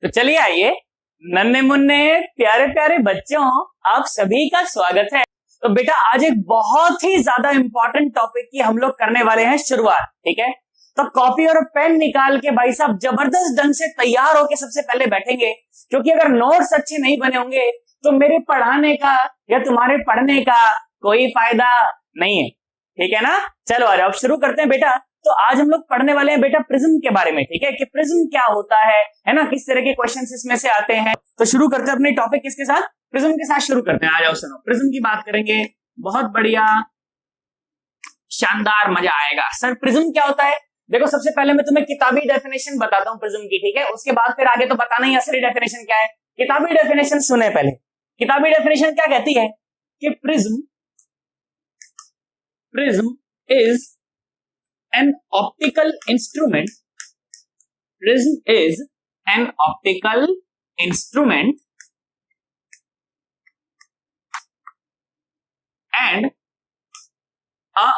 तो चलिए आइए नन्हे मुन्ने प्यारे प्यारे बच्चों, आप सभी का स्वागत है। तो बेटा आज एक बहुत ही ज्यादा इंपॉर्टेंट टॉपिक की हम लोग करने वाले हैं शुरुआत, ठीक है। तो कॉपी और पेन निकाल के भाई साहब जबरदस्त ढंग से तैयार होके सबसे पहले बैठेंगे, क्योंकि अगर नोट्स अच्छे नहीं बने होंगे तो मेरे पढ़ाने का या तुम्हारे पढ़ने का कोई फायदा नहीं है, ठीक है ना। चलो आ जाओ शुरू करते हैं बेटा। तो आज हम लोग पढ़ने वाले हैं बेटा प्रिज्म के बारे में, ठीक है, कि प्रिज्म क्या होता है ना, किस तरह के क्वेश्चंस इसमें से आते हैं। तो शुरू करते हैं अपने टॉपिक किसके साथ, प्रिज्म के साथ शुरू करते हैं। आ जाओ सुनो, प्रिज्म की बात करेंगे, बहुत बढ़िया शानदार मजा आएगा। सर प्रिज्म क्या होता है, देखो सबसे पहले मैं तुम्हें किताबी डेफिनेशन बताता हूँ प्रिज्म की, ठीक है। उसके बाद फिर आगे तो बताना ही असली डेफिनेशन क्या है। किताबी डेफिनेशन सुने पहले। किताबी डेफिनेशन क्या कहती है कि prism is an optical instrument. Prism is an optical instrument and a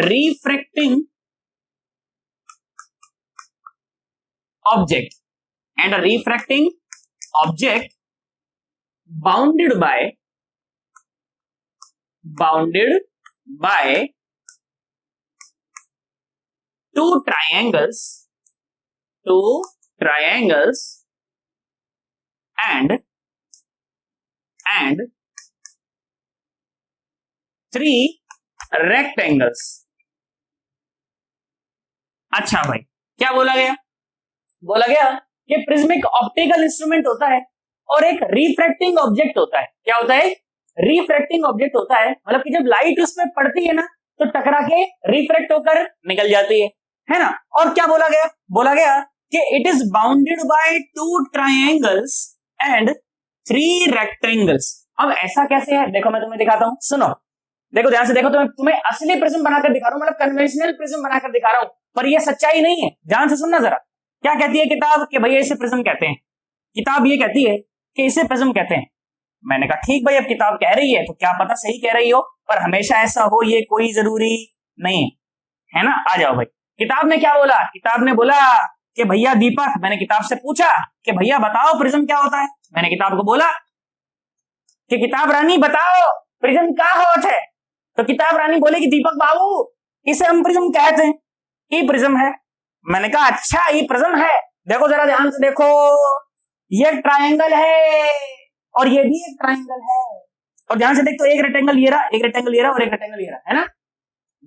refracting object bounded by two triangles and three rectangles। अच्छा भाई, क्या बोला गया कि प्रिज्म एक ऑप्टिकल इंस्ट्रूमेंट होता है और एक रिफ्रैक्टिंग ऑब्जेक्ट होता है। क्या होता है, रिफ्रैक्टिंग ऑब्जेक्ट होता है, मतलब कि जब लाइट उसमें पड़ती है ना तो टकरा के रिफ्रैक्ट होकर निकल जाती है ना। और क्या बोला गया कि it is bounded by two triangles and three rectangles. अब ऐसा कैसे है, देखो मैं तुम्हें दिखाता हूं, सुनो, देखो ध्यान से देखो, तुम्हें असली प्रिज्म बनाकर दिखा रहा हूं, मतलब कन्वेंशनल प्रिज्म बनाकर दिखा रहा हूं, पर यह सच्चाई नहीं है। ध्यान से सुनना जरा, क्या कहती है किताब कि भैया इसे प्रिज्म कहते हैं। किताब ये कहती है कि इसे प्रिज्म कहते हैं। मैंने कहा ठीक भाई, अब किताब कह रही है तो क्या पता सही कह रही हो, पर हमेशा ऐसा हो ये कोई जरूरी नहीं है ना। आ जाओ भाई, किताब ने क्या बोला, किताब ने बोला कि भैया दीपक, मैंने किताब से पूछा कि भैया बताओ प्रिज्म क्या होता है। मैंने किताब को बोला कि किताब रानी बताओ प्रिज्म क्या होता है। तो किताब रानी बोले कि दीपक बाबू इसे हम प्रिज्म कहते हैं, ये प्रिज्म है। मैंने कहा अच्छा ये प्रिज्म है, देखो जरा ध्यान से देखो, ये ट्रायंगल है और ये भी एक ट्रायंगल है, और ध्यान से देख तो एक रेक्टेंगल ये रहा, एक रेक्टेंगल ये रहा और एक रेक्टेंगल ये रहा, है ना।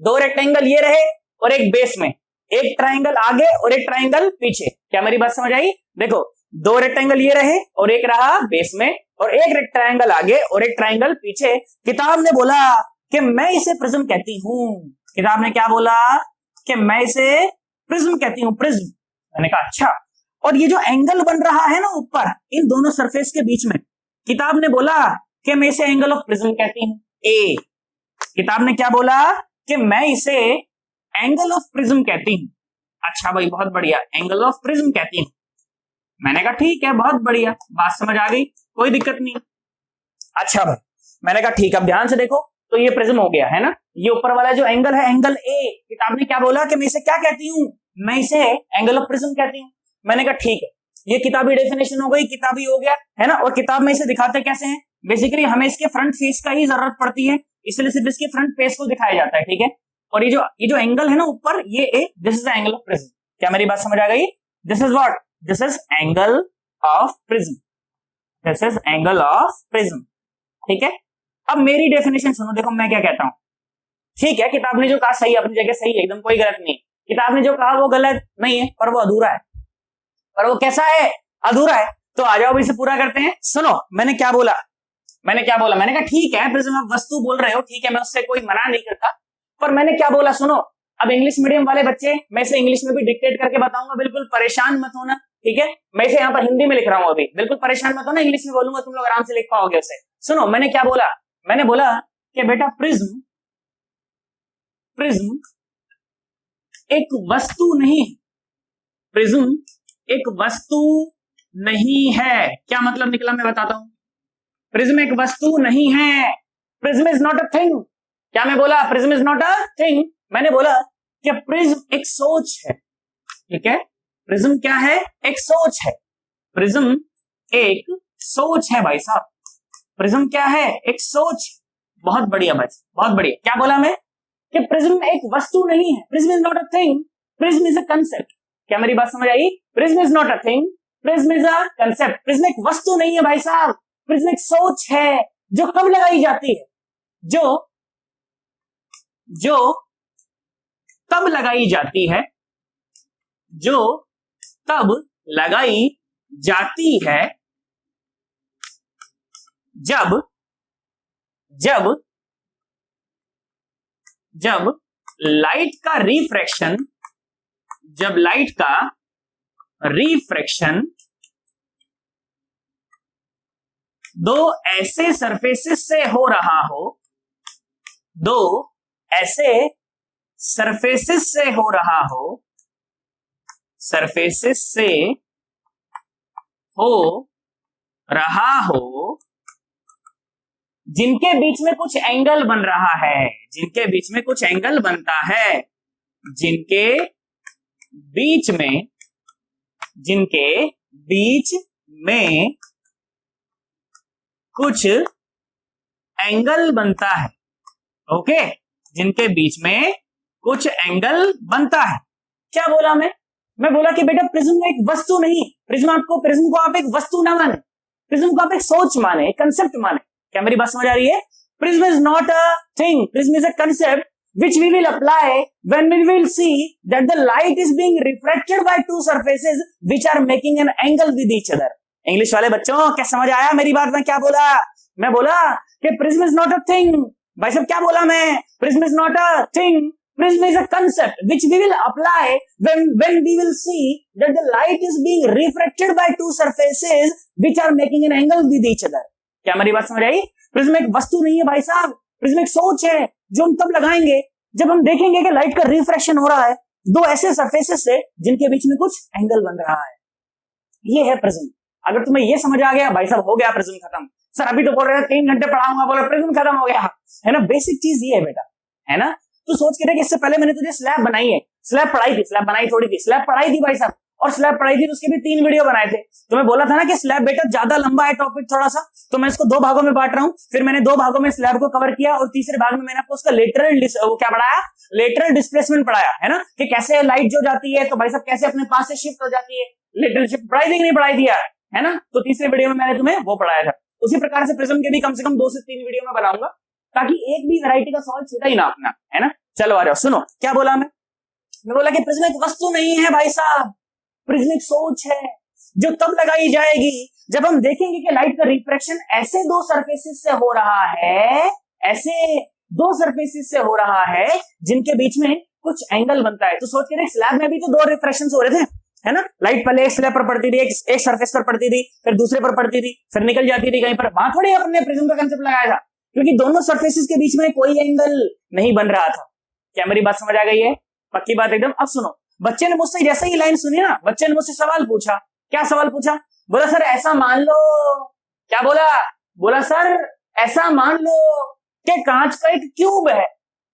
दो रेक्टेंगल ये रहे और एक बेस में, एक ट्रायंगल आगे और एक ट्रायंगल पीछे। क्या मेरी बात समझ आई, देखो दो रेक्टेंगल ये रहे और एक रहा बेस में, और एक ट्रायंगल आगे और एक ट्रायंगल पीछे। किताब ने बोला कि मैं इसे प्रिज्म कहती हूं। किताब ने क्या बोला कि मैं इसे प्रिज्म कहती हूं, प्रिज्म। मैंने कहा अच्छा, और ये जो एंगल बन रहा है ना ऊपर इन दोनों सरफेस के बीच में, किताब ने बोला कि मैं इसे एंगल ऑफ प्रिज्म कहती हूं, ए। किताब ने क्या बोला कि मैं इसे एंगल ऑफ प्रिज्म कहती हूं। अच्छा भाई बहुत बढ़िया, एंगल ऑफ प्रिज्म कहती हूं। मैंने कहा ठीक है, बहुत बढ़िया, बात समझ आ गई, कोई दिक्कत नहीं। अच्छा भाई, मैंने कहा ठीक, अब ध्यान से देखो, तो ये प्रिज्म हो गया है ना, ये ऊपर वाला जो एंगल है एंगल ए। किताब ने क्या बोला कि मैं इसे क्या कहती हूं, मैं इसे एंगल ऑफ प्रिज्म कहती हूं। मैंने कहा ठीक है, ये किताबी डेफिनेशन हो गई, किताबी हो गया है ना। और किताब में इसे दिखाते कैसे हैं, बेसिकली हमें इसके फ्रंट फेस का ही जरूरत पड़ती है, इसलिए सिर्फ इसके फ्रंट फेस को दिखाया जाता है, ठीक है। और ये जो एंगल है ना ऊपर, ये A, this is the angle of prism. क्या मेरी बात समझ आ गई, this is what, this is angle of prism, this is angle of prism, ठीक है। अब मेरी डेफिनेशन सुनो, देखो मैं क्या कहता हूं, ठीक है। किताब ने जो कहा सही, अपनी जगह सही है, एकदम कोई गलत नहीं। किताब ने जो कहा वो गलत नहीं है, पर वो अधूरा है। पर वो कैसा है, अधूरा है। तो आ जाओ इसे पूरा करते हैं। सुनो मैंने क्या बोला, मैंने कहा ठीक है प्रिज्म आप वस्तु बोल रहे हो, ठीक है, मैं उससे कोई मना नहीं करता, पर मैंने क्या बोला सुनो। अब इंग्लिश मीडियम वाले बच्चे, मैं इसे इंग्लिश में भी डिक्टेट करके बताऊंगा, बिल्कुल परेशान मत होना, ठीक है। मैं इसे यहाँ पर हिंदी में लिख रहा हूँ अभी, बिल्कुल परेशान मत होना, इंग्लिश में बोलूंगा तुम लोग आराम से लिख पाओगे उसे। सुनो मैंने क्या बोला, मैंने बोला कि बेटा प्रिज्म एक वस्तु नहीं है, प्रिज्म एक वस्तु नहीं है। क्या मतलब निकला मैं बताता हूं, प्रिज्म एक वस्तु नहीं है, prism is not a thing. क्या मैं बोला, prism is not a thing. मैंने बोला कि प्रिज्म एक सोच है, ठीक है। प्रिज्म क्या है, एक सोच है। प्रिज्म एक सोच है भाई साहब। प्रिज्म क्या है? एक सोच। बहुत बढ़िया भाई, बहुत बढ़िया। क्या बोला मैं कि प्रिज्म एक वस्तु नहीं है। Prism is not a thing, prism is a concept. क्या मेरी बात समझ आई? Prism is not a thing, prism is a concept. Prism एक वस्तु नहीं है भाई साहब, प्रिज्म एक सोच है जो कब लगाई जाती है? जो तब लगाई जाती है, जो तब लगाई जाती है जब लाइट का रिफ्रैक्शन, जब लाइट का रिफ्रैक्शन दो ऐसे सरफेसेस से हो रहा हो, दो ऐसे सरफेसेस से हो रहा हो, सरफेसेस से हो रहा हो, जिनके बीच में कुछ एंगल बन रहा है, जिनके बीच में कुछ एंगल बनता है, जिनके बीच में कुछ एंगल बनता है। ओके, जिनके बीच में कुछ एंगल बनता है। क्या बोला मैं बोला कि बेटा प्रिज्म एक वस्तु नहीं, प्रिज्म को आप एक वस्तु ना माने, प्रिज्म को आप एक सोच माने, एक कंसेप्ट माने। क्या मेरी बात समझ आ रही है? Prism is not a thing, prism is a concept which we will apply when we will see that the light is being refracted by two surfaces which are making an angle with each other. English वाले बच्चों क्या समझ आया मेरी बात? में क्या बोला? मैं बोला कि prism is not a thing. भाई साहब क्या बोला मैं? Prism is not a thing, prism is a concept which we will apply when we will see that the light is being refracted by two surfaces which are making an angle with each other. क्या मेरी बात समझ आई? Prism एक वस्तु नहीं है भाई साहब, प्रिज्म एक सोच है जो हम तब लगाएंगे जब हम देखेंगे कि लाइट का रिफ्रैक्शन हो रहा है दो ऐसे सरफेसेस से जिनके बीच में कुछ एंगल बन रहा है। ये है प्रिज्म। अगर तुम्हें ये समझ आ गया भाई साहब हो गया प्रिज्म खत्म। सर अभी तो बोल रहे थे 3 घंटे पढ़ाऊंगा, बोले प्रिज्म खत्म हो गया, है ना? बेसिक चीज ये है बेटा, है ना? तू सोच के देख, इससे पहले मैंने तुझे स्लैब बनाई है, स्लैब पढ़ाई थी, स्लैब बनाई थोड़ी थी, स्लैब पढ़ाई थी भाई साहब, और स्लैब पढ़ाई थी तो उसके भी 3 वीडियो बनाए थे। तो मैं बोला था ना कि स्लैब बेटा ज्यादा लंबा है टॉपिक थोड़ा सा, तो मैं इसको 2 भागों में बांट रहा हूं। फिर मैंने 2 भागों में स्लैब को कवर किया और तीसरे भाग में मैंने आपको उसका क्या पढ़ाया? लेटरल डिस्प्लेसमेंट पढ़ाया, है ना? कि कैसे लाइट जो जाती है तो भाई साहब कैसे अपने पास से शिफ्ट हो जाती है। लेटरल शिफ्ट पढ़ाई थी कि नहीं पढ़ाई थी यार, है ना? तो तीसरे वीडियो में मैंने तुम्हें वो पढ़ाया था। उसी प्रकार से प्रिज्म के भी कम से कम 2 से 3 वीडियो में बनाऊंगा ताकि एक भी वैरायटी का सवाल छूटा ही ना अपना, है ना? चलो आ जाओ, सुनो क्या बोला मैं बोला कि प्रिज्म एक वस्तु नहीं है भाई साहब, प्रिज्म एक सोच है जो तब लगाई जाएगी जब हम देखेंगे कि लाइट का रिफ्रैक्शन ऐसे 2 सरफेसेस से हो रहा है, ऐसे 2 सरफेसेस से हो रहा है जिनके बीच में कुछ एंगल बनता है। तो सोच के देख, स्लैब में भी तो 2 रिफ्रैक्शन हो रहे थे, है ना? लाइट पहले एक स्लैब पर पड़ती थी, एक सरफेस पर पड़ती थी, फिर दूसरे पर पड़ती थी, फिर निकल जाती थी कहीं पर। वहां थोड़ी अपने प्रिज्म का कंसेप्ट लगाया था क्योंकि दोनों सरफेसेस के बीच में कोई एंगल नहीं बन रहा था। क्या मेरी बात समझ आ गई है? पक्की बात एकदम। अब सुनो, बच्चे ने मुझसे जैसे ही लाइन सुनी ना, बच्चे ने मुझसे सवाल पूछा। क्या सवाल पूछा? बोला सर ऐसा मान लो, क्या बोला? बोला सर ऐसा मान लो कि कांच का एक क्यूब है।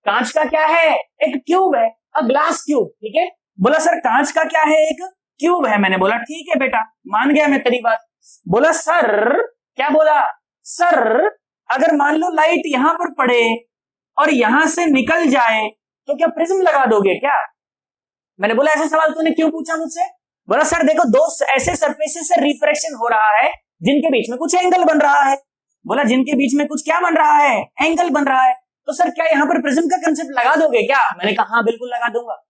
कांच का क्या है? एक क्यूब है, अ ग्लास क्यूब, ठीक है? बोला सर कांच का क्या है? एक क्यूब है। मैंने बोला ठीक है बेटा, मान गया मैं तेरी बात। बोला सर, क्या बोला? सर अगर मान लो लाइट यहां पर पड़े और यहां से निकल जाए तो क्या प्रिज्म लगा दोगे क्या? मैंने बोला ऐसा सवाल तूने क्यों पूछा मुझसे? बोला सर देखो 2 ऐसे सरफेसेस से रिफ्रैक्शन हो रहा है जिनके बीच में कुछ एंगल बन रहा है। बोला जिनके बीच में कुछ क्या बन रहा है? एंगल बन रहा है। तो सर क्या यहाँ पर प्रिज्म का कंसेप्ट लगा दोगे क्या? मैंने कहा हाँ बिल्कुल लगा दूंगा।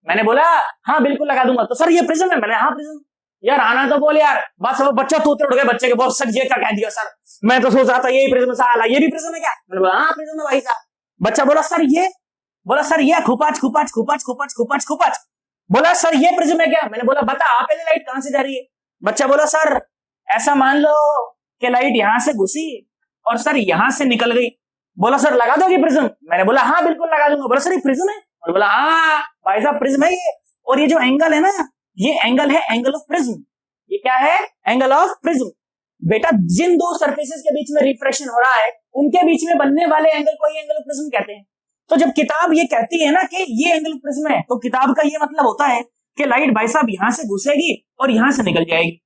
मैंने बोला हाँ बिल्कुल लगा दूंगा। तो सर ये प्रिज्म है? मैंने हाँ प्रिज्म। यार आना तो बोल यार, बस वो बच्चा तू उड़ गए बच्चे के बहुत सर ये क्या कह दिया सर, मैं तो सोच रहा था यही प्रिज्म साला, ये भी प्रिज्म है क्या? मैंने बोला हाँ प्रिज्म है भाई साहब। बच्चा बोला सर ये, बोला सर ये खुपाच खुपाच खुपाच खुपाच खुपाच खुपाच। बोला सर ये प्रिज्म है क्या? मैंने बोला बता पहले लाइट कहां से जा रही है? बच्चा बोला सर ऐसा मान लो कि लाइट यहां से घुसी और सर यहां से निकल गई। बोला सर लगा दोगे प्रिज्म? मैंने बोला हाँ बिल्कुल लगा दूंगा। बोला सर ये प्रिज्म है? और बोला हाँ भाई साहब प्रिज्म है ये, और ये जो एंगल है ना, ये एंगल है एंगल ऑफ प्रिज्म। ये क्या है? Angle of prism. बेटा जिन 2 सरफेसेस के बीच में रिफ्रैक्शन हो रहा है उनके बीच में बनने वाले एंगल को ही एंगल ऑफ प्रिज्म कहते हैं। तो जब किताब ये कहती है ना कि ये एंगल ऑफ प्रिज्म है, तो किताब का ये मतलब होता है कि लाइट भाई साहब यहां से घुसेगी और यहां से निकल जाएगी।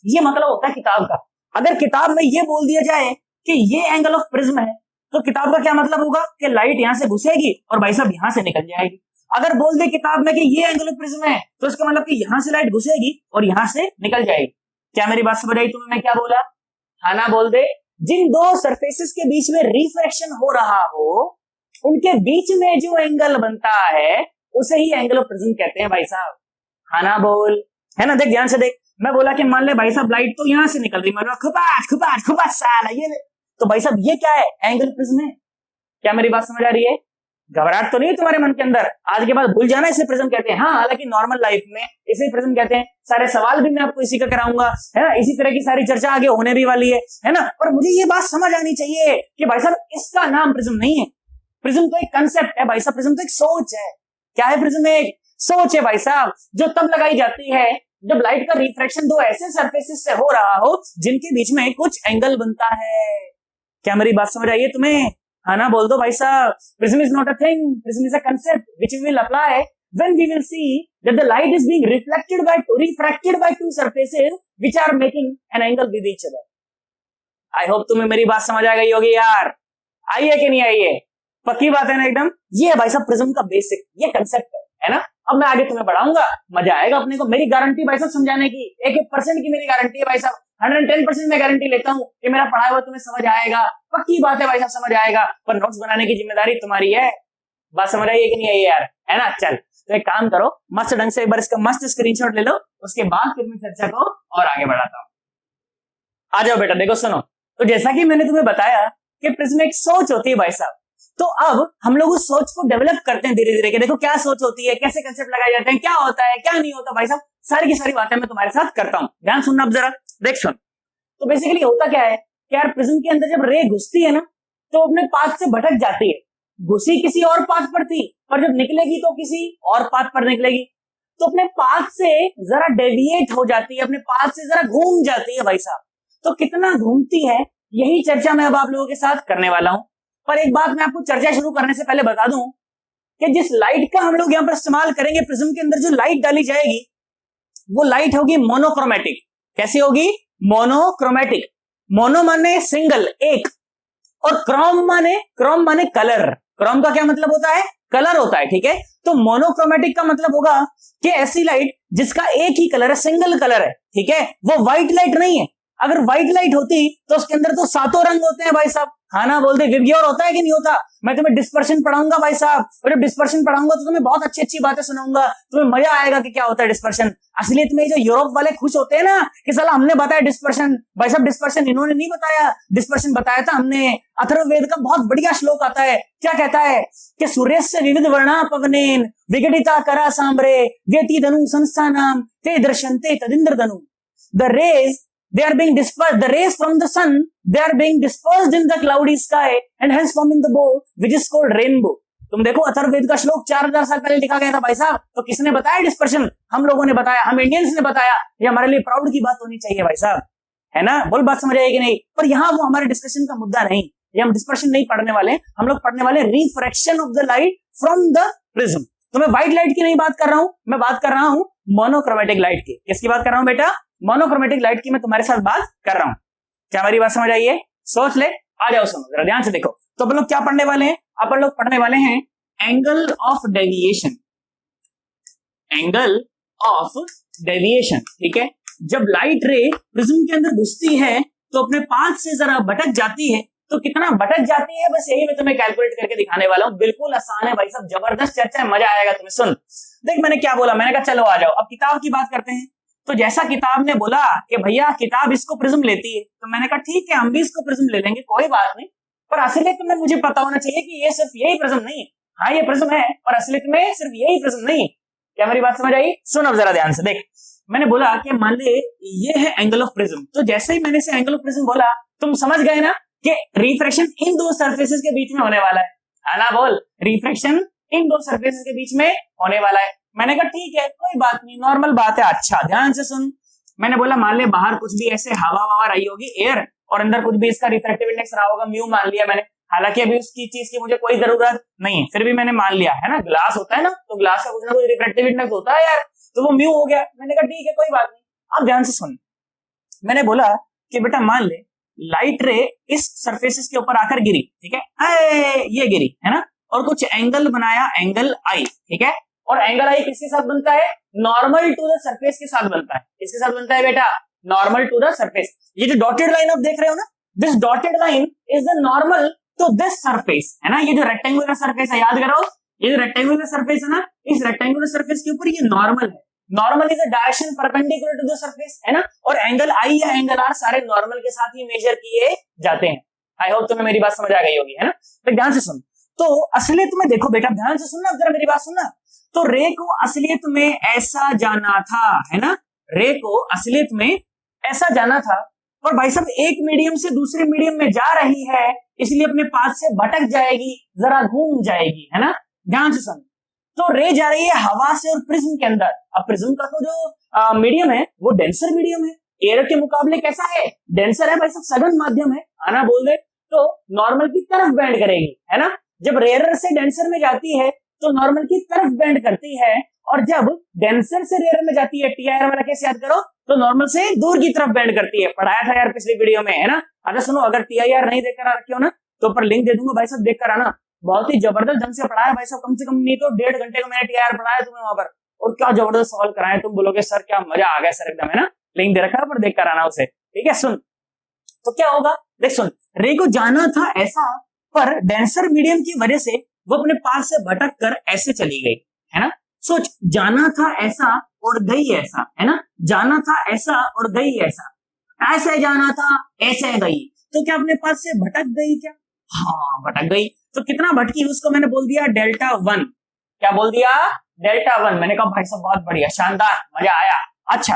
ये मतलब होता है किताब का। अगर किताब में ये बोल दिया जाए कि ये एंगल ऑफ प्रिज्म है, तो किताब का क्या मतलब होगा कि लाइट यहां से घुसेगी और भाई साहब यहां से निकल जाएगी। अगर बोल दे किताब में कि ये एंगल ऑफ प्रिज्म है, तो इसका मतलब कि यहां से लाइट घुसेगी और यहां से निकल जाएगी। क्या मेरी बात समझ आई तुम्हें? मैं क्या बोला? हाँ ना बोल दे। जिन दो सरफेसेस के बीच में रिफ्रैक्शन हो रहा हो, उनके बीच में जो एंगल बनता है उसे ही एंगल ऑफ प्रिज्म कहते हैं भाई साहब। हाँ ना बोल, है ना? देख ध्यान से देख, मैं बोला कि मान ले भाई साहब लाइट तो यहां से निकल रही, मान लो खुपाट खुपाट खुपाट साला ये, तो भाई साहब ये क्या है? एंगल प्रिज्म है। क्या मेरी बात समझ आ रही है? घबराहट तो नहीं है तुम्हारे मन के अंदर? आज के बाद भूल जाना इसे प्रिज्म कहते हैं। हाँ, हालांकि नॉर्मल लाइफ में इसे प्रिज्म कहते हैं। सारे सवाल भी मैं आपको इसी का कराऊंगा, है ना? इसी तरह की सारी चर्चा आगे होने भी वाली है ना? पर मुझे ये बात समझ आनी चाहिए कि भाई साहब इसका नाम प्रिज्म नहीं है। प्रिज्म तो एक कंसेप्ट है भाई साहब, प्रिज्म तो एक सोच है। क्या है प्रिज्म? एक सोच है भाई साहब, जो तब लगाई जाती है जब लाइट का रिफ्रैक्शन दो ऐसे सरफेसेस से हो रहा हो जिनके बीच में कुछ एंगल बनता है। क्या मेरी बात समझ आई है तुम्हें? हाँ ना बोल दो भाई साहब। Prism is not a thing, prism is a concept which we will apply when we will see that the light is being refracted by two surfaces which are making an angle with each other. I hope तुम्हें मेरी बात समझ आ गई होगी यार। आई है कि नहीं आई है? पक्की बात है ना एकदम? ये है भाई साहब प्रिज्म का बेसिक, ये कंसेप्ट है ना? अब मैं आगे तुम्हें बढ़ाऊंगा, मजा आएगा अपने को। मेरी गारंटी भाई साहब समझाने की, 1% की मेरी गारंटी है भाई साहब। 110% मैं गारंटी लेता हूँ कि मेरा पढ़ाया हुआ तुम्हें समझ आएगा। पक्की बात है भाई साहब, समझ आएगा। पर नोट्स बनाने की जिम्मेदारी तुम्हारी है। बात समझ आई है कि नहीं आई यार? है ना? चल तो एक काम करो, मस्त ढंग से एक बार इसका मस्त स्क्रीनशॉट ले लो, उसके बाद फिर मैं चर्चा को और आगे बढ़ाता हूँ। आ जाओ बेटा, देखो सुनो। तो जैसा कि मैंने तुम्हें बताया कि प्रिज्म एक सोच होती है भाई साहब, तो अब हम लोग उस सोच को डेवलप करते हैं धीरे धीरे के। देखो क्या सोच होती है, कैसे कंसेप्ट लगाए जाते हैं, क्या होता है क्या नहीं होता भाई साहब, सारी की सारी बातें मैं तुम्हारे साथ करता हूँ। ध्यान सुनना अब जरा, देख सुन। तो बेसिकली होता क्या है कि यार प्रिज्म के अंदर जब रे घुसती है ना, तो अपने पाथ से भटक जाती है। घुसी किसी और पाथ पर थी, पर जब निकलेगी तो किसी और पाथ पर निकलेगी, तो अपने पाथ से जरा डेविएट हो जाती है, अपने पाथ से जरा घूम जाती है भाई साहब। तो कितना घूमती है, यही चर्चा मैं अब आप लोगों के साथ करने वाला हूं। पर एक बात मैं आपको चर्चा शुरू करने से पहले बता दूं कि जिस लाइट का हम लोग यहां पर इस्तेमाल करेंगे, प्रिज्म के अंदर जो लाइट डाली जाएगी, वो लाइट होगी मोनोक्रोमेटिक। कैसी होगी? मोनोक्रोमेटिक। मोनो माने सिंगल, एक, और क्रोम माने कलर। क्रोम का क्या मतलब होता है? कलर होता है, ठीक है? तो मोनोक्रोमेटिक का मतलब होगा कि ऐसी लाइट जिसका एक ही कलर है, सिंगल कलर है, ठीक है? वो व्हाइट लाइट नहीं है। अगर व्हाइट लाइट होती तो उसके अंदर तो सातों रंग होते हैं भाई साहब। हाँ ना बोलते? विबग्योर होता है कि नहीं होता? मैं तुम्हें डिस्पर्शन पढ़ाऊंगा भाई साहब, और जब डिस्पर्शन पढ़ाऊंगा तो तुम्हें बहुत अच्छी अच्छी बातें सुनाऊंगा, तुम्हें मजा आएगा कि क्या होता है डिस्पर्शन। असलियत में जो यूरोप वाले खुश होते हैं ना कि साला हमने बताया डिस्पर्शन, भाई साहब डिस्पर्शन इन्होंने नहीं बताया, डिस्पर्शन बताया था हमने। अथर्ववेद का बहुत बढ़िया श्लोक आता है, क्या कहता है कि सूर्यस्य विविध वर्णा पवनेन विघटिता करा सांब्रे व्यति धनु संस्थानाम ते दृश्यन्ते तदिंद्र धनु। The rays, they are being dispersed, the rays from the sun, they are being dispersed in the cloudy sky and hence forming the bow which is called rainbow. तुम देखो अथर्ववेद का श्लोक 4000 साल पहले लिखा गया था भाई साहब। तो किसने बताया डिस्पर्शन? हम लोगों ने बताया, हम इंडियंस ने बताया। ये हमारे लिए प्राउड की बात होनी चाहिए भाई साहब, है ना? बोल बात समझ आई कि नहीं? पर यहाँ वो हमारे डिस्कशन का मुद्दा नहीं, ये हम डिस्पर्शन नहीं पढ़ने वाले, हम लोग पढ़ने वाले refraction of the light from the prism. तो मैं व्हाइट लाइट की नहीं बात कर रहा हूं, मैं बात कर रहा हूं मोनोक्रोमेटिक लाइट की। किसकी बात कर रहा हूं बेटा? मोनोक्रोमेटिक लाइट की मैं तुम्हारे साथ बात कर रहा हूं। क्या हमारी बात समझ आई है? सोच ले, आ जाओ सुनो जरा ध्यान से देखो। तो अपन लोग क्या पढ़ने वाले हैं? अपन लोग पढ़ने वाले हैं angle of deviation. Angle of deviation, ठीक है? जब लाइट रे प्रिज्म के अंदर घुसती है तो अपने पाथ से जरा भटक जाती है। तो कितना भटक जाती है, बस यही मैं तुम्हें कैलकुलेट करके दिखाने वाला हूं। बिल्कुल आसान है भाई साहब, जबरदस्त चर्चा है, मजा आएगा तुम्हें। सुन देख, मैंने क्या बोला, मैंने कहा चलो आ जाओ अब किताब की बात करते हैं। तो जैसा किताब ने बोला कि भैया किताब इसको प्रिज्म लेती है, तो मैंने कहा ठीक है हम भी इसको प्रिज्म ले लेंगे, कोई बात नहीं। पर असलियत में मुझे पता होना चाहिए कि ये सिर्फ यही प्रिज्म नहीं है। हाँ ये प्रिज्म है, और असलियत में सिर्फ यही प्रिज्म नहीं है। क्या मेरी बात समझ आई? सुन अब जरा ध्यान से देख। मैंने बोला कि मान ले ये है एंगल ऑफ प्रिज्म, तो जैसे ही मैंने इसे एंगल ऑफ प्रिज्म बोला, तुम समझ गए ना कि रिफ्रैक्शन इन दो सरफेसेस के बीच में होने वाला है ना? बोल, रिफ्रैक्शन इन दो सरफेसेस के बीच में होने वाला है। मैंने कहा ठीक है कोई बात नहीं, नॉर्मल बात है। अच्छा ध्यान से सुन, मैंने बोला मान ले बाहर कुछ भी ऐसे हवा ववा रही होगी, एयर, और अंदर कुछ भी इसका रिफ्रैक्टिव इंडेक्स रहा होगा, म्यू मान लिया मैंने। हालांकि अभी उसकी चीज की मुझे कोई जरूरत नहीं है, फिर भी मैंने मान लिया, है ना? ग्लास होता है ना, तो ग्लास का कुछ ना कुछ रिफ्रैक्टिव इंडेक्स होता है यार, तो वो म्यू हो गया। मैंने कहा ठीक है कोई बात नहीं। अब ध्यान से सुन, मैंने बोला कि बेटा मान ले लाइट रे इस सरफेसेस के ऊपर आकर गिरी, ठीक है, ये गिरी है ना, और कुछ एंगल बनाया, एंगल आई, ठीक है, और एंगल आई किसके साथ बनता है, नॉर्मल टू द सरफेस के साथ बनता है। किसके साथ बनता है बेटा, नॉर्मल टू द सरफेस। ये जो डॉटेड लाइन आप देख रहे हो ना, this dotted line is the normal to this surface, है ना। ये जो रेक्टेंगुलर सरफेस है, याद करो, ये जो रेक्टेंगुलर सरफेस है ना, इस रेक्टेंगुलर सरफेस के ऊपर ये नॉर्मल है। Normal is a direction perpendicular to the surface, है ना, और एंगल आई या एंगल आर सारे नॉर्मल के साथ ही मेजर किए जाते हैं। आई होप तुम्हें मेरी बात समझ आ गई होगी, है ना। तो ध्यान से सुन, तो असलियत में देखो बेटा, ध्यान से सुनना, जरा मेरी बात सुनना। तो रे को असलियत में ऐसा जाना था, है ना, रे को असलियत में ऐसा जाना था, और भाई साहब एक मीडियम से दूसरे मीडियम में जा रही है, इसलिए अपने पाथ से भटक जाएगी, जरा घूम जाएगी, है ना। ध्यान से सुन, तो रे जा रही है हवा से और प्रिज्म के अंदर। अब प्रिज्म का तो जो मीडियम है वो डेंसर मीडियम है, एयर के मुकाबले कैसा है, डेंसर है भाई साहब, सघन माध्यम है, आना बोल दे तो नॉर्मल की तरफ बेंड करेगी, है ना। जब रेयर से डेंसर में जाती है तो नॉर्मल की तरफ बेंड करती है, और जब डेंसर से रेयर में जाती है, टीआईआर वाला केस याद करो, तो नॉर्मल से दूर की तरफ बेंड करती है। पढ़ाया था यार पिछली वीडियो में, है ना। अच्छा सुनो, अगर टीआईआर नहीं देखकर आ रखे हो ना, तो ऊपर लिंक दे दूंगा भाई साहब, देख कर आना। बहुत ही जबरदस्त ढंग से पढ़ाया भाई साहब, कम से कम नहीं तो 1.5 घंटे का मैंने टीआईआर पढ़ाया तुम्हें वहां पर, और क्या जबरदस्त सवाल कराए, तुम बोलोगे सर क्या मजा आ गया सर एकदम, है ना। लिंक दे रखा है, पर देख कर आना उसे, ठीक है। सुन, तो क्या होगा, देख सुन, रे को जाना था ऐसा, पर डेंसर मीडियम की वजह से वो अपने पास से भटक कर ऐसे चली गई, है ना। सोच, जाना था ऐसा और गई ऐसा, है ना, जाना था ऐसा और गई ऐसा, ऐसे जाना था ऐसे गई, तो क्या अपने पास से भटक गई क्या, हाँ भटक गई। तो कितना भटकी उसको मैंने बोल दिया डेल्टा 1, क्या बोल दिया, डेल्टा 1। मैंने कहा भाई साहब बहुत बढ़िया, शानदार, मजा आया। अच्छा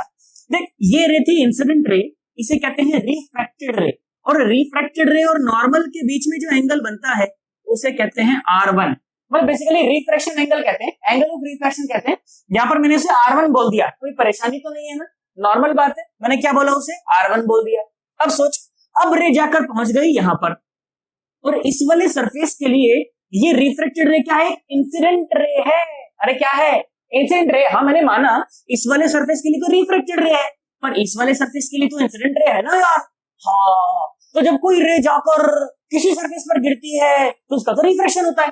देख, ये रे थी इंसिडेंट रे, इसे कहते हैं रिफ्रैक्टेड रे, और रिफ्रैक्टेड रे और नॉर्मल के बीच में जो एंगल बनता है उसे कहते हैं R1, मतलब बेसिकली रिफ्रैक्शन एंगल कहते हैं, एंगल ऑफ रिफ्रैक्शन कहते हैं। यहाँ पर मैंने उसे R1 बोल दिया, कोई परेशानी तो नहीं है ना, नॉर्मल बात है। मैंने क्या बोला, उसे R1 बोल दिया। अब सोच, अब रे जाकर पहुंच गई यहां पर, और इस वाले सरफेस के लिए ये रिफ्रैक्टेड रे क्या है, इंसिडेंट रे है। अरे क्या है, इंसिडेंट रे। हाँ मैंने माना इस वाले सरफेस के लिए तो रिफ्रैक्टेड रे है, पर इस वाले सरफेस के लिए तो इंसिडेंट रे है ना यार। हाँ, तो जब कोई रे जाकर किसी सरफेस पर गिरती है तो उसका तो रिफ्रैक्शन होता है,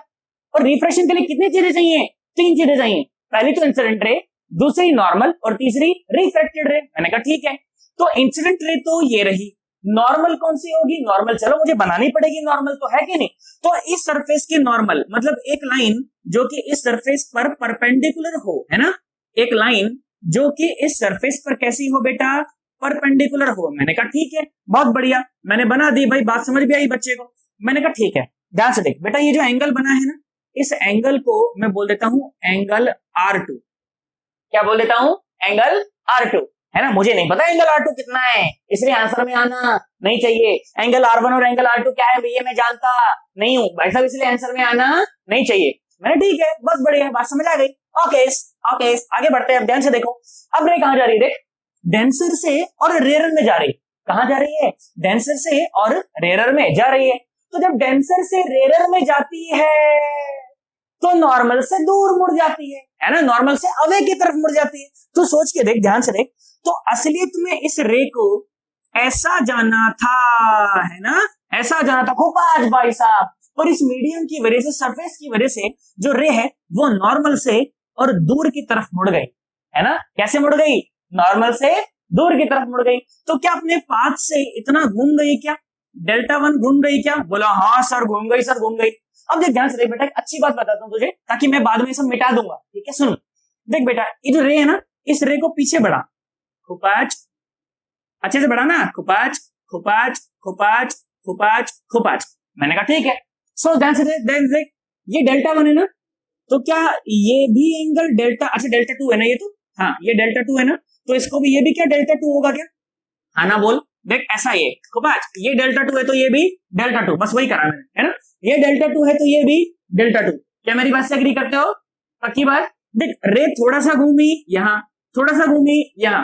और रिफ्रैक्शन के लिए कितनी चीजें चाहिए, 3 चीजें चाहिए। पहली तो इंसिडेंट रे, दूसरी नॉर्मल, और तीसरी रिफ्रैक्टेड रे। मैंने कहा ठीक है, तो इंसिडेंट रे तो ये रही, नॉर्मल कौन सी होगी, नॉर्मल चलो मुझे बनानी पड़ेगी, नॉर्मल तो है कि नहीं। तो इस सरफेस की नॉर्मल मतलब एक लाइन जो कि इस सरफेस पर परपेंडिकुलर हो, है ना, एक लाइन जो कि इस सरफेस पर कैसी हो बेटा, परपेंडिकुलर हो। मैंने कहा ठीक है, बहुत बढ़िया, मैंने बना दी भाई, बात समझ भी आई बच्चे को। मैंने कहा ठीक है, ध्यान से देख बेटा, ये जो एंगल बना है ना, इस एंगल को मैं बोल देता हूं एंगल R2। क्या बोल देता हूं, एंगल R2, है ना। मुझे नहीं पता एंगल R2 कितना है, इसलिए आंसर में आना नहीं चाहिए। एंगल R1 और एंगल R2 क्या है भैया, मैं जानता नहीं हूं भाई साहब, इसलिए आंसर में आना नहीं चाहिए। मैंने ठीक है, बहुत बढ़िया, बात समझ आ गई। ओके ओके, आगे बढ़ते हैं। अब ध्यान से देखो, अब रे कहां जा रही है, देख, डेंसर से और रेयर में जा रही। कहां जा रही है, डेंसर से और रेयर में जा रही है। तो जब डेंसर से रेयर में जाती है तो नॉर्मल से दूर मुड़ जाती है ना, नॉर्मल से अवे की तरफ मुड़ जाती है। तो सोच के देख, ध्यान से देख, तो असलियत में इस रे को ऐसा जाना था, है ना, ऐसा जाना था खूब आज भाई साहब, और इस मीडियम की वजह से, सरफेस की वजह से जो रे है वो नॉर्मल से और दूर की तरफ मुड़ गई, है ना। कैसे मुड़ गई, नॉर्मल से दूर की तरफ मुड़ गई। तो क्या अपने पाथ से इतना घूम गई क्या, डेल्टा 1 घूम गई क्या, बोला हाँ सर घूम गई, सर घूम गई। अब देख ध्यान से देख बेटा, अच्छी बात बताता हूं तुझे, ताकि मैं बाद में सब मिटा दूंगा, ठीक है। सुन देख बेटा, ये जो रे है ना, इस रे को पीछे बढ़ा, खुपाच, अच्छे से बढ़ा ना, खुपाच खुपाच खुपाच खुपाच खुपाच। मैंने कहा ठीक है। सो ध्यान से देख, ये डेल्टा 1 है ना, तो क्या ये भी एंगल डेल्टा, अच्छा डेल्टा 2 है ना ये, तो हाँ ये डेल्टा 2 है ना, तो इसको भी, ये भी क्या डेल्टा 2 होगा क्या, हाँ ना बोल। देख ऐसा, ये खुपाच, ये डेल्टा 2 है तो ये भी डेल्टा 2, बस वही करा मैंने, है ना। ये डेल्टा 2 है तो ये भी डेल्टा 2। क्या मेरी बात से एग्री करते हो, पक्की बात। देख रे थोड़ा सा घूमी यहाँ, थोड़ा सा घूमी यहाँ,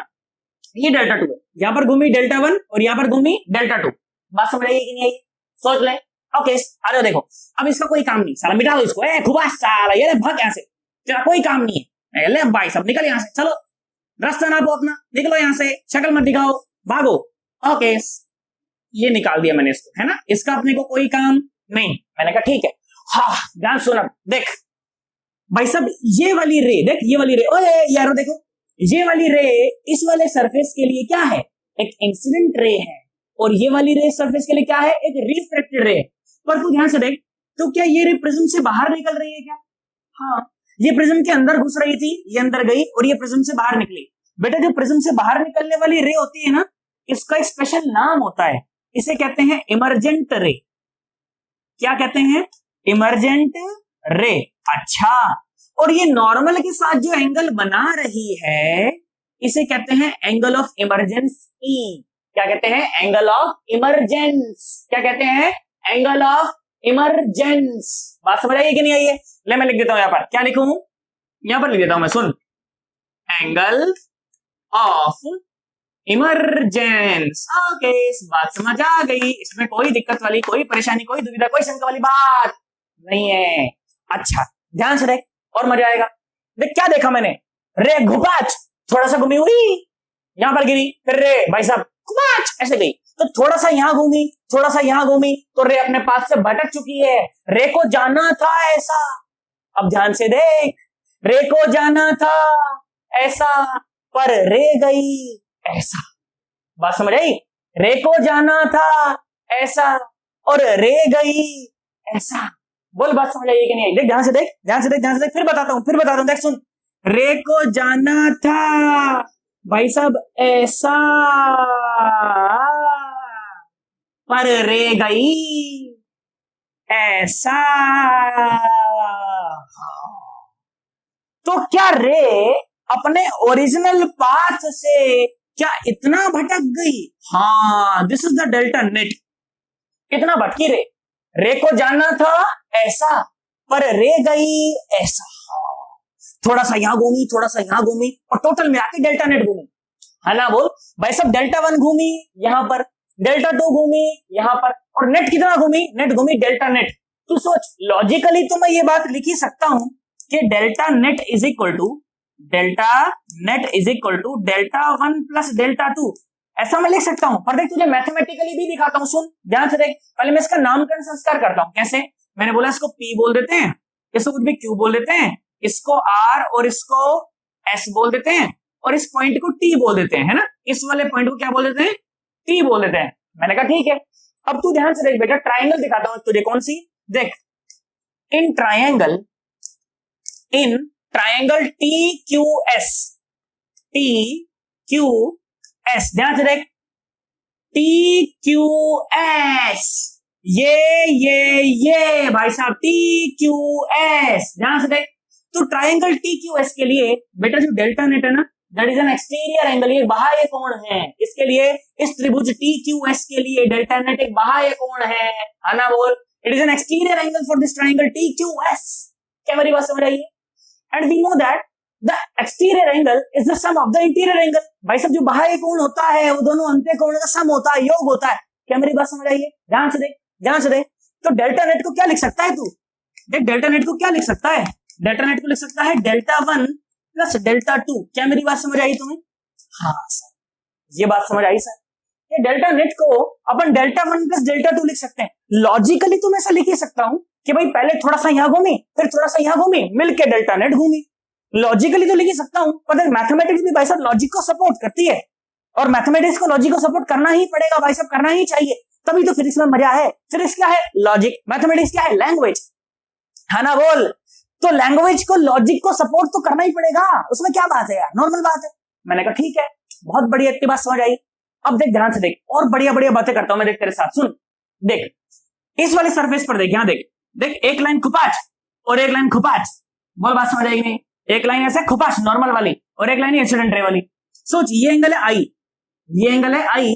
ये डेल्टा 2 है, यहाँ पर घूमी डेल्टा 1 और यहाँ पर घूमी डेल्टा 2। बात समझ आई कि नहीं आई, सोच ले। ओके आ जाओ, देखो अब इसका कोई काम नहीं, साला मिटा दो इसको, खुबास साला, ये भाग यहाँ से, तेरा कोई काम नहीं है, ले भाई सब निकल यहाँ से, चलो रास्ता ना पो अपना, निकलो यहाँ से, शक्ल मत दिखाओ, भागो। ओके ये निकाल दिया मैंने इसको, है ना, इसका अपने को कोई काम नहीं। मैंने कहा ठीक है। हाँ ध्यान सुना, देख भाई साहब ये वाली रे, देख ये वाली रे, ओए यारो देखो ये वाली रे इस वाले सरफेस के लिए क्या है, एक इंसिडेंट रे है, और ये वाली रे सरफेस के लिए क्या है, एक रिफ्लेक्टेड रे। पर तू ध्यान से देख, तो क्या ये रे प्रिज्म से बाहर निकल रही है क्या? हाँ, ये प्रिज्म के अंदर घुस रही थी, ये अंदर गई और ये प्रिज्म से बाहर निकली। बेटा जो प्रिज्म से बाहर निकलने वाली रे होती है ना, इसका एक स्पेशल नाम होता है, इसे कहते हैं इमरजेंट रे। क्या कहते हैं? Emergent ray. अच्छा, और ये नॉर्मल के साथ जो एंगल बना रही है इसे कहते हैं एंगल ऑफ इमरजेंस ई। क्या कहते हैं? Angle of emergence. क्या कहते हैं? Angle of emergence. बात समझ आई कि नहीं आई है? ले मैं लिख देता हूं यहां पर, क्या लिखूं, यहां पर लिख देता हूं मैं, सुन, एंगल ऑफ इमरजेंस। ओके, बात समझ आ गई, इसमें कोई दिक्कत वाली, कोई परेशानी, कोई दुविधा, कोई शंका वाली बात नहीं है। अच्छा ध्यान से देख और मजा आएगा। देख क्या देखा मैंने, रे घुपाच थोड़ा सा घूमी हुई, यहां पर गिरी, फिर रे भाई साहब घुपाच ऐसे गई, तो थोड़ा सा यहां घूमी, थोड़ा सा यहां घूमी, तो रे अपने पास से भटक चुकी है। रे को जाना था ऐसा, अब ध्यान से देख, रे को जाना था ऐसा पर रे गई ऐसा। बात समझ आई? रे को जाना था ऐसा और रे गई ऐसा। बोल बात समझ आई कि नहीं आई? देख ध्यान से देख, ध्यान से देख, ध्यान से देख, फिर बताता हूं, देख सुन, रे को जाना था भाई साहब ऐसा पर रे गई ऐसा। तो क्या रे अपने ओरिजिनल पाथ से क्या इतना भटक गई? हाँ, this is the delta net. कितना भटकी रे? रे को जाना था ऐसा पर रे गई ऐसा। थोड़ा सा यहां घूमी, थोड़ा सा यहां घूमी, और टोटल मिला के डेल्टा नेट घूमी, है ना? बोल भाई सब, डेल्टा 1 घूमी यहां पर, डेल्टा 2 घूमी यहां पर, और नेट कितना घूमी? नेट घूमी डेल्टा नेट। तू सोच, लॉजिकली तो मैं ये बात लिख ही सकता हूं कि delta net is equal to delta 1 plus delta 2, ऐसा मैं लिख सकता हूं। पर देख तुझे मैथमेटिकली भी दिखाता हूं, सुन ध्यान से देख। पहले मैं इसका नामकरण संस्कार करता हूं। कैसे? मैंने बोला इसको P बोल देते हैं, इसको कुछ भी Q बोल देते हैं, इसको R और इसको S बोल देते हैं, और इस पॉइंट को T बोल देते हैं, है ना? इस वाले पॉइंट को क्या बोल देते हैं? T बोल देते हैं। मैंने कहा ठीक है। अब तू ध्यान से देख बेटा, ट्राइंगल दिखाता हूं तुझे, कौन सी? देख, इन ट्राइंगल TQS, ध्यान से देख, TQS, ये भाई साहब TQS, ध्यान से देख। तो ट्राइंगल TQS के लिए बेटा जो डेल्टा नेट है ना, that is an exterior angle, ये बाह्य कोण है। इसके लिए इस त्रिभुज TQS के लिए डेल्टा नेट एक बाह्य कोण है ना? बोल, it is an exterior angle for this triangle TQS। क्या मेरी बात समझ आई है? And we know that the exterior angle is the sum of the interior angle. भाई साहब जो बाह्य कोण होता है वो दोनों अंत्य कोण का सम होता है, योग होता है। क्या मेरी बात समझ आई है? ध्यान से देख, ध्यान से देख। तो डेल्टा नेट को क्या लिख सकता है तू? देख डेल्टा नेट को क्या लिख सकता है? डेल्टा नेट को लिख सकता है डेल्टा 1 प्लस डेल्टा 2। क्या मेरी बात समझ आई तुम्हें? हाँ सर, ये बात समझ आई सर। ये डेल्टा नेट को अपन डेल्टा 1 प्लस डेल्टा 2 लिख सकते हैं। लॉजिकली तो मैं ऐसा लिख ही सकता हूं कि भाई पहले थोड़ा सा यहां घूमी, फिर थोड़ा सा यहां घूमी, मिलके डेल्टा नेट घूमी। लॉजिकली तो लिख ही सकता हूं, पर मैथमेटिक्स भी भाई साहब लॉजिक को सपोर्ट करती है, और मैथमेटिक्स को लॉजिक को सपोर्ट करना ही पड़ेगा भाई साहब, करना ही चाहिए, तभी तो फिजिक्स में मजा है। फिजिक्स क्या है? लॉजिक। मैथमेटिक्स क्या है? लैंग्वेज, है ना? बोल, तो लैंग्वेज को लॉजिक को सपोर्ट तो करना ही पड़ेगा, उसमें क्या बात है यार, नॉर्मल बात है। मैंने कहा ठीक है, बहुत बढ़िया, इतनी बात समझ आई। अब देख ध्यान से देख, और बढ़िया बढ़िया बातें करता हूं मैं, देख तेरे साथ। सुन देख, इस वाले सरफेस पर देख, यहां देख, देख एक लाइन खुपाच और एक लाइन खुपाच। बोल बात समझ आएगी नहीं? एक लाइन ऐसे खुपाच नॉर्मल वाली, और एक लाइन इंसिडेंट रे वाली। सोच, ये एंगल है आई, ये एंगल है आई,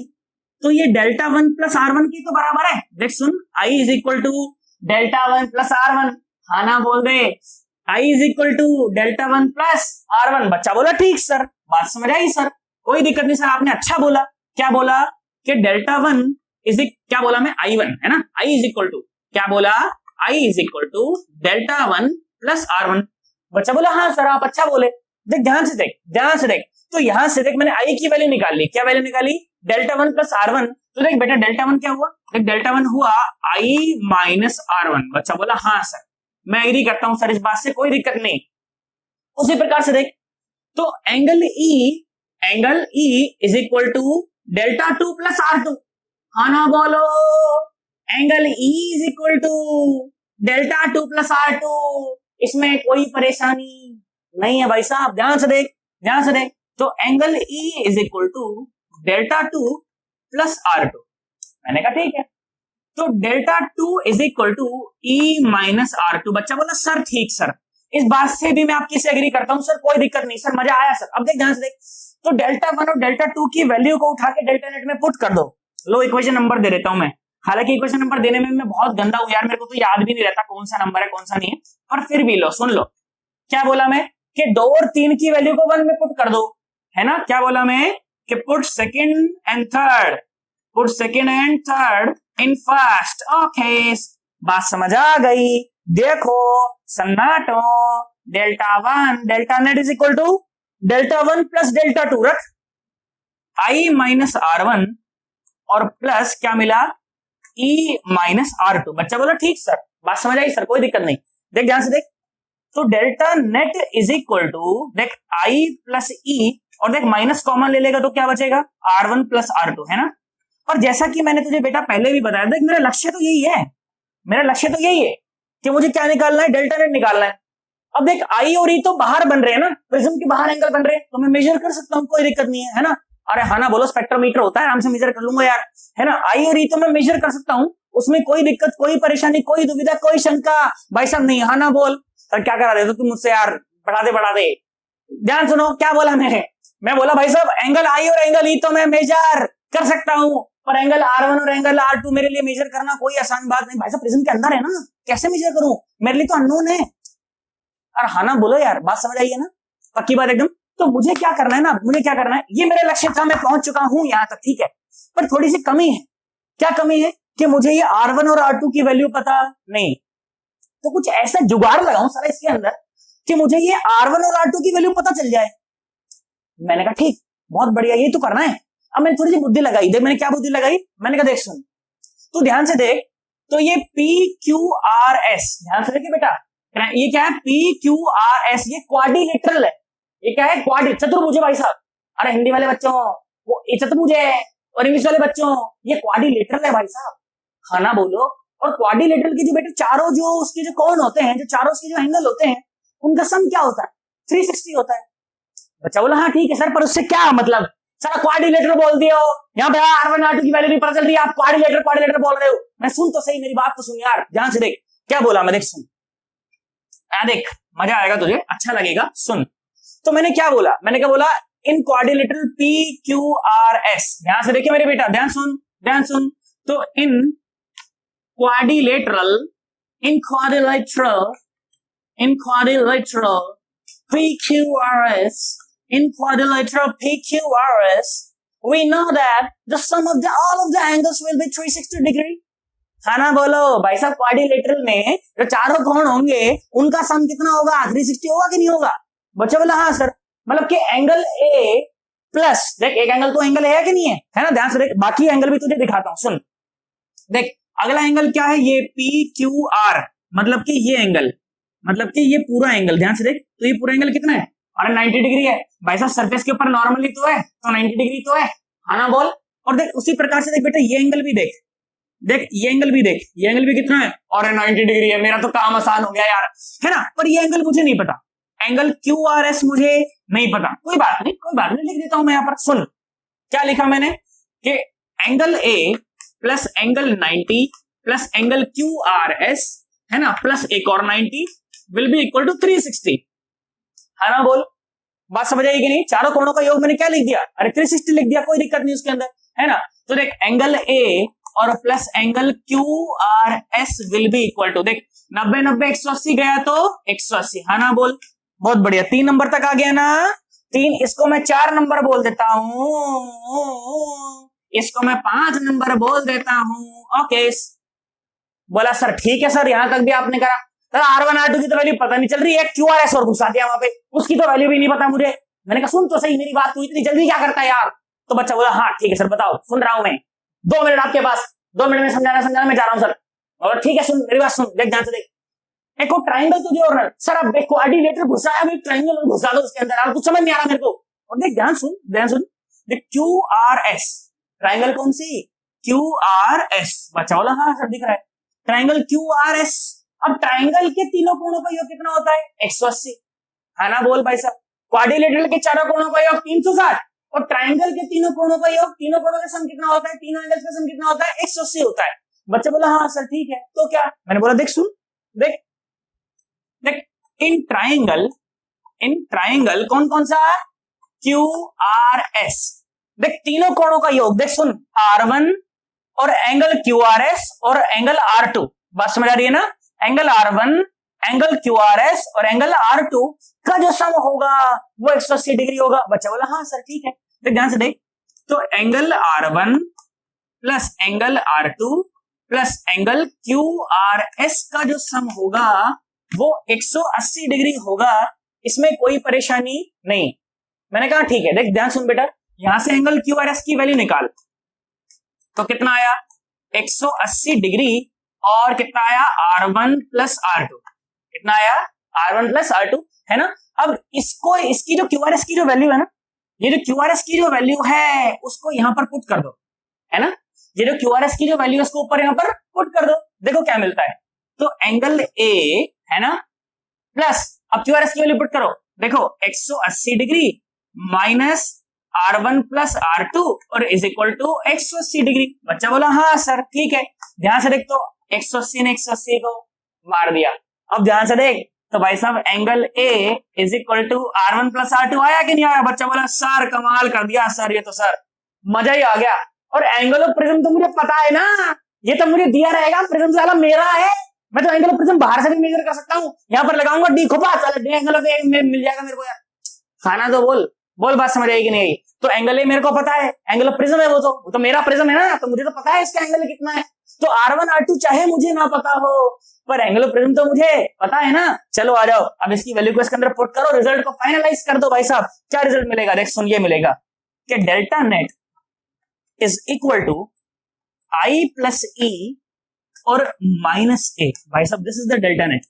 तो ये डेल्टा 1 प्लस R1 की तो बराबर है। देख सुन, I is equal to delta 1 plus R1, हाँ ना? बोल दे, I is equal to delta 1 plus R1। बच्चा बोला ठीक सर, बात समझ आई सर, कोई दिक्कत नहीं सर, आपने अच्छा बोला। क्या बोला? कि डेल्टा 1 इज, क्या बोला मैं? I1, है ना? I इज इक्वल टू, क्या बोला? I is equal to delta 1 plus R1। बच्चा बोला हाँ सर, आप अच्छा बोले। देख ध्यान से देख, ध्यान से देख, तो यहां से देख मैंने I की वैल्यू निकाल ली। क्या वैल्यू निकाली? Delta one plus R one, तो देख बेटा डेल्टा वन क्या हुआ, देख डेल्टा वन हुआ आई माइनस आर वन। बच्चा बोला हाँ सर मैं एग्री करता हूं सर, इस बात से कोई दिक्कत नहीं। उसी प्रकार से देख तो angle E is equal to delta two plus R two. हाँ ना बोलो, angle E is equal to delta two plus R two, इसमें कोई परेशानी नहीं है भाई साहब, ध्यान से देख ध्यान से देख। तो angle E is equal to delta two plus R two, मैंने कहा ठीक है। तो delta two is equal to E minus R two. बच्चा बोला सर ठीक सर, इस बात से भी मैं आपकी से एग्री करता हूं सर, कोई दिक्कत नहीं सर, मजा आया सर। अब देख ध्यान से देख, तो डेल्टा वन और डेल्टा टू की वैल्यू को उठा के डेल्टा नेट में पुट कर दो। लो इक्वेशन नंबर दे देता हूं मैं, हालांकि इक्वेशन नंबर देने में मैं बहुत गंदा हूं यार, मेरे को तो याद भी नहीं रहता कौन सा नंबर है कौन सा नहीं है, पर फिर भी लो सुन लो। क्या बोला मैं कि 2 और 3 की वैल्यू को 1 में पुट कर दो, है ना। क्या बोला मैं कि put second and third in first. Okay बात समझ आ गई। देखो सन्नाटो, delta one delta net is equal to delta one plus delta two, रख आई माइनस आर वन और प्लस क्या मिला ई माइनस आर टू। बच्चा बोला ठीक सर, बात समझ आई सर, कोई दिक्कत नहीं। देख ध्यान से देख, तो delta net is equal to देख आई प्लस ई, और देख माइनस कॉमन ले लेगा तो क्या बचेगा R one plus R two, है ना। और जैसा कि मैंने तुझे बेटा पहले भी बताया, देख मेरा लक्ष्य तो यही है, मेरा लक्ष्य तो यही है कि मुझे क्या निकालना है, डेल्टा नेट निकालना है। अब देख आई और ई तो बाहर बन रहे हैं ना, प्रिज्म के बाहर एंगल बन रहे हैं, तो मैं मेजर कर सकता हूँ, कोई दिक्कत नहीं है ना। अरे हाँ ना बोलो, स्पेक्ट्रोमीटर होता है, आराम से मेजर कर लूंगा यार, है ना। आई और ई तो मैं मेजर कर सकता हूँ, उसमें कोई दिक्कत कोई परेशानी कोई दुविधा कोई शंका भाई साहब नहीं। हाँ ना बोल, सर क्या करा दे तो तुम मुझसे यार, बढ़ा दे। ध्यान सुनो क्या बोला मैं बोला भाई साहब एंगल आई और एंगल ई तो मैं मेजर कर सकता हूँ, पर एंगल R1 और एंगल R2 मेरे लिए मेजर करना कोई आसान बात नहीं। भाई साहब प्रिज्म के अंदर है ना, कैसे मेजर करूं, मेरे लिए तो अननोन है। और हाँ ना बोलो यार, बात समझ आई है ना, पक्की बात एकदम। तो मुझे क्या करना है ना, मुझे क्या करना है, ये मेरा लक्ष्य था, मैं पहुंच चुका हूं यहां तक, ठीक है। पर थोड़ी सी कमी है। क्या कमी है कि मुझे ये R1 और R2 की वैल्यू पता नहीं, तो कुछ ऐसा जुगाड़ लगाऊं सारा इसके अंदर कि मुझे ये R1 और R2 की वैल्यू पता चल जाए। मैंने कहा ठीक, बहुत बढ़िया, ये तो करना है। अब मैंने थोड़ी सी बुद्धि लगाई, देख मैंने क्या बुद्धि लगाई, मैंने कहा देख सुन, तू ध्यान से देख, तो ये PQRS, ध्यान से देखिए बेटा, ये क्या है PQRS, ये क्वाड्रिलेटरल है। ये क्या है, चतुर्भुज भाई साहब। अरे हिंदी वाले बच्चों वो ये चतुर्भुज है, और इंग्लिश वाले बच्चों ये क्वाड्रिलेटरल है भाई साहब, खाना बोलो। और क्वाड्रिलेटरल की जो बेटा चारों जो उसके जो कोण होते हैं, जो चारों उसके जो एंगल होते हैं, उनका सम क्या होता है 360 होता है। बच्चा बोला हाँ ठीक है सर, पर उससे क्या मतलब, सारा क्वाड्रिलेटरल बोल दिया हो, यहाँ पे R1 R2 की वैल्यू नहीं पता चल रही है, आप क्वाड्रिलेटरल बोल रहे हो। मैं सुन तो सही, मेरी बात तो सुन यार, ध्यान से देख क्या बोला मैं, देख सुन, देख मजा आएगा तुझे, अच्छा लगेगा, सुन। तो मैंने क्या बोला, मैंने क्या बोला, इन क्वाड्रिलेटरल PQRS, ध्यान से देखिए मेरे बेटा, ध्यान सुन। तो इन quadrilateral PQRS, we know that the sum of all of the angles will be 360 degree। खाना बोलो भाई साहब, क्वाड्रिलेटरल में जो चारों कोण होंगे उनका सम कितना होगा, 360 होगा कि नहीं होगा। बच्चा बोला हाँ सर, मतलब कि एंगल ए प्लस, देख एक एंगल तो एंगल है कि नहीं है ना, ध्यान से देख, बाकी एंगल भी तुझे दिखाता हूं, सुन। देख अगला एंगल क्या है, ये PQR, मतलब कि ये एंगल, मतलब कि ये पूरा एंगल, ध्यान से देख, तो ये पूरा एंगल कितना है, अरे 90 डिग्री है भाई साहब, सरफेस के ऊपर नॉर्मली तो है, तो 90 डिग्री तो है, हाँ बोल। और देख उसी प्रकार से देख बेटा, ये एंगल भी देख, ये एंगल भी देख, ये एंगल भी कितना है, और 90 डिग्री है। मेरा तो काम आसान हो गया यार, है ना। पर ये एंगल मुझे नहीं पता, एंगल QRS मुझे नहीं पता, कोई बात नहीं लिख देता हूं मैं यहाँ पर। सुन क्या लिखा मैंने कि angle A plus angle 90 plus angle QRS, है ना, प्लस एक और 90 विल बी इक्वल टू 360, है ना बोल, बात समझ आई कि नहीं। चारों कोणों का योग मैंने क्या लिख दिया, अरे 360 लिख दिया, कोई दिक्कत नहीं उसके अंदर, है ना। तो देख एंगल A और plus angle QRS will be equal to, देख 90 180 गया तो 180, है ना बोल, बहुत बढ़िया। 3 नंबर तक आ गया ना, 3, इसको मैं 4 नंबर बोल देता हूं, इसको मैं 5 नंबर बोल देता हूं। ओके बोला सर ठीक है सर, यहां तक भी आपने करा। सर R1 R2 की तो वैल्यू पता नहीं चल रही है, QRS और घुसा दिया वहां पे, उसकी तो वैल्यू भी नहीं पता मुझे। मैंने कहा सुन तो सही मेरी बात, तू इतनी जल्दी क्या करता है यार, तो बच्चा बोला हाँ ठीक है सर बताओ सुन रहा हूं मैं, 2 मिनट आपके पास, 2 मिनट में समझाना मैं जा रहा हूं सर। और ठीक है सुन मेरी बात सुन, देख ध्यान से देख, एक को ट्राइंगल तुझे और सर अब कोऑर्डिनेटर घुसाया, अभी ट्राइंगल घुसा दो उसके अंदर, कुछ समझ नहीं आ रहा मेरे को। और देख ध्यान सुन देख QRS ट्राइंगल कौन सी, QRS। बच्चा बोला हाँ सर दिख रहा है ट्राइंगल QRS। अब ट्राइंगल के तीनों कोणों का योग कितना होता है 180, है ना, बोल भाई साहब। क्वाड्रिलेटरल के चारों कोणों का योग 360 और ट्राइंगल के तीनों कोणों का योग, तीनों कोणों का सम कितना होता है, तीनों एंगल्स का सम कितना होता है 180 होता है। बच्चा बोला हाँ सर ठीक है, तो क्या, मैंने बोला देख सुन देख इन ट्राइंगल कौन कौन सा है QRS। देख तीनों कोणों का योग देख सुन, R1 और एंगल QRS और एंगल R2, बात समझ आ रही है ना, एंगल R1 एंगल QRS और एंगल R2 का जो सम होगा वो 180 डिग्री होगा। बच्चा बोला हाँ सर ठीक है, देख ध्यान से देख, तो angle R1 plus angle R2 plus angle QRS का जो सम होगा वो 180 डिग्री होगा, इसमें कोई परेशानी नहीं। मैंने कहा ठीक है, देख ध्यान सुन बेटा, यहां से एंगल QRS की वैल्यू निकाल, तो कितना आया 180 डिग्री और कितना आया R1 प्लस R2, कितना आया R1 प्लस R2, है ना। अब इसको इसकी जो QRS की जो वैल्यू है ना, ये जो QRS की जो वैल्यू है उसको यहां पर पुट कर दो, है ना, ये जो QRS की जो वैल्यू है उसको ऊपर यहां पर पुट कर दो, देखो क्या मिलता है। तो एंगल A है ना प्लस, अब QRS की वैल्यू पुट करो, देखो 180 degree minus R1 plus R2 और इज इक्वल टू 180 डिग्री। बच्चा बोला हाँ सर ठीक है, ध्यान से देख, तो 180 ने 180 को मार दिया। अब ध्यान से देख, तो भाई साहब angle A is equal to R1 plus R2 आया कि नहीं आया। बच्चा बोला सर कमाल कर दिया सर, ये तो सर मजा ही आ गया। और एंगल ऑफ प्रिज्म तो मुझे पता है ना, ये तो मुझे दिया रहेगा, प्रिज्म साला मेरा है, मैं तो एंगल ऑफ प्रिज्म बाहर से भी मेजर कर सकता हूँ, यहाँ पर लगाऊंगा डी खोपा, चलो डी एंगल ऑफ ए मिल जाएगा मेरे को यार। खाना तो बोल बात समझ आई कि नहीं आई। तो एंगल ए मेरे को पता है, एंगल ऑफ प्रिज्म है वो तो मेरा प्रिज्म है ना, तो मुझे तो पता है इसका एंगल कितना है। तो R1 R2 चाहे मुझे ना पता हो, पर एंगल ऑफ प्रिज्म तो मुझे पता है ना। चलो आ जाओ, अब इसकी वैल्यू को इसके अंदर पुट करो, रिजल्ट को फाइनलाइज कर दो भाई साहब। क्या रिजल्ट मिलेगा, देख सुन, ये मिलेगा कि delta net is equal to I plus E और माइनस A। भाई साहब this is the delta net,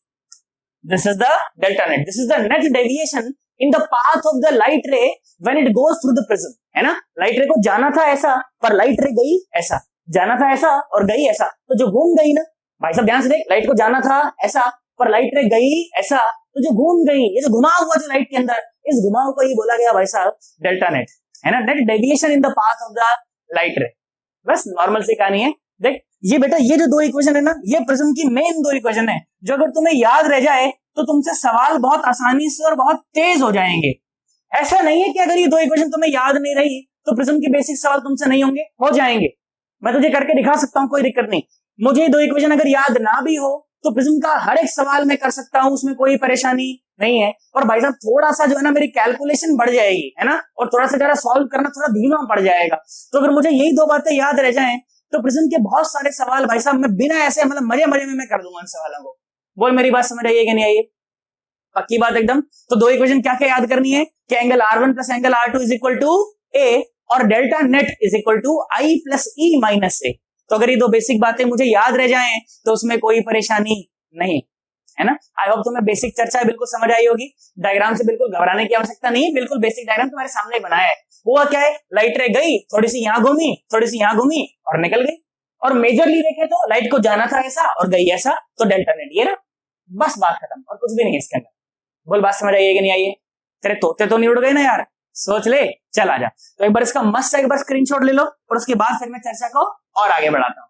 this is the delta net, this is the net deviation in the path of the light ray when it goes through the prism, है ना। Light रे को जाना था ऐसा, पर लाइट रे गई ऐसा, जाना था ऐसा और गई ऐसा, तो जो घूम गई ना भाई साहब, ध्यान से देख, लाइट को जाना था ऐसा पर लाइट रे गई ऐसा, तो जो घूम गई, ये जो घुमाव हुआ जो लाइट के अंदर, इस घुमाव को ही बोला गया भाई साहब डेल्टा नेट, है ना, net deviation in the path of the light रे। बस नॉर्मल सी कहानी है। देख ये बेटा, ये जो दो इक्वेशन है ना, ये प्रिज्म की मेन दो इक्वेशन है, जो अगर तुम्हें याद रह जाए तो तुमसे सवाल बहुत आसानी से और बहुत तेज हो जाएंगे। ऐसा नहीं है कि अगर ये दो इक्वेशन तुम्हें याद नहीं रही तो प्रिज्म के बेसिक सवाल तुमसे नहीं होंगे, हो जाएंगे। मैं तुझे करके दिखा सकता हूँ, कोई दिक्कत नहीं। मुझे दो इक्वेशन अगर याद ना भी हो तो प्रिज्म का हर एक सवाल मैं कर सकता हूँ, उसमें कोई परेशानी नहीं है। और भाई साहब थोड़ा सा जो है ना मेरी कैलकुलेशन बढ़ जाएगी, है ना, और थोड़ा सा जरा सॉल्व करना थोड़ा धीमा पड़ जाएगा। तो अगर मुझे यही दो बातें याद रह जाएं तो प्रिज्म के बहुत सारे सवाल भाई साहब मैं बिना ऐसे मतलब मजे मजे में मैं कर दूंगा इन सवालों को। बोल मेरी बात समझ आई है कि नहीं आई है? पक्की बात एकदम। तो दो इक्वेशन क्या क्या याद करनी है कि angle R1 plus angle R2 is equal to A और delta net is equal to I plus E minus A। तो अगर ये दो बेसिक बातें मुझे याद रह जाएं तो उसमें कोई परेशानी नहीं, है ना। आई होप तुम्हें बेसिक चर्चा बिल्कुल समझ आई होगी। डायग्राम से बिल्कुल घबराने की आवश्यकता नहीं, बिल्कुल बेसिक डायग्राम तुम्हारे सामने बनाया है। हुआ क्या है, लाइट रे गई, थोड़ी सी यहाँ घूमी, थोड़ी सी यहाँ घूमी और निकल गई। और मेजरली देखे तो लाइट को जाना था ऐसा और गई ऐसा, तो डेल्टा नेट ये ना, बस बात खत्म, और कुछ भी नहीं है इसके अंदर। बोल बात समझ आई है कि नहीं आई है? तेरे तोते तो नहीं उड़ गए ना यार, सोच ले, चल आ जा। तो एक बार इसका मस्त एक बार स्क्रीनशॉट ले लो और उसके बाद फिर मैं चर्चा को और आगे बढ़ाता हूँ।